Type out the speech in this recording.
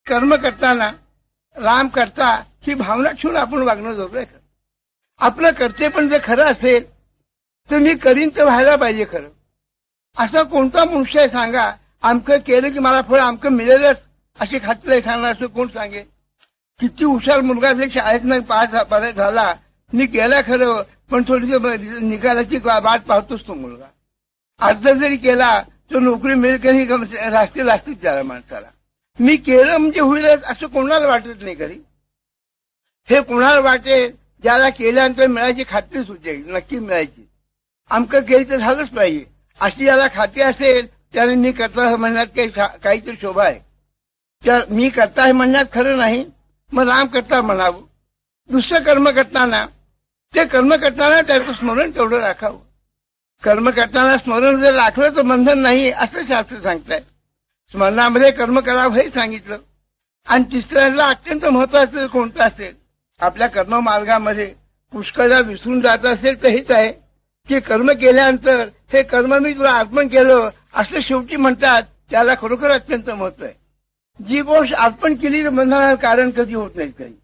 कर्म करताना राम करता ही भावना ठेवून आपण वागणं जरूर आहे. आपलं कर्ते पण जर खरं असेल तर मी करीन तर व्हायला पाहिजे खरं. असा कोणता मनुष्य आहे सांगा, आमकं केलं की मला फळ आमकं मिळेलच अशी खात्री सांगणार असं कोण सांगेल? किती हुशार मुलगा असेल, शाळेत पास झाला, मी केला खरं पण थोडी निकालाची वाट पाहतोच तो मुलगा. अर्ज जरी केला तर नोकरी मिळेल की रास्ते असतील त्याला माणसाला. मी केलं म्हणजे होईलच असं कोणाला वाटत नाही कधी. हे कोणाला वाटेल ज्याला केल्यानंतर मिळायची खात्रीच होते, नक्की मिळायची. आमकं केलं तर झालंच पाहिजे अशी ज्याला खात्री असेल त्याने मी करता म्हणण्यात काहीतरी शोभा आहे. तर मी करता हे म्हणण्यात खरं नाही, मग राम करता म्हणावं. दुसरं कर्म करताना ते कर्म करताना त्याचं स्मरण तेवढं राखावं. कर्म करताना स्मरण जर राखलं तर बंधन नाही असं शास्त्र सांगताय. स्मरणामध्ये कर्म करावं हे सांगितलं. आणि तिसऱ्याला अत्यंत महत्वाचं कोणतं असेल, आपल्या कर्ममार्गामध्ये पुष्कळदा विसरून जात असेल तर हेच आहे की कर्म केल्यानंतर हे कर्म मी तुला अर्पण केलं असं शेवटी म्हणतात, त्याला खरोखर अत्यंत महत्व आहे. जी गोष्ट अर्पण केली तर बंधनाला कारण कधी होत नाही काही.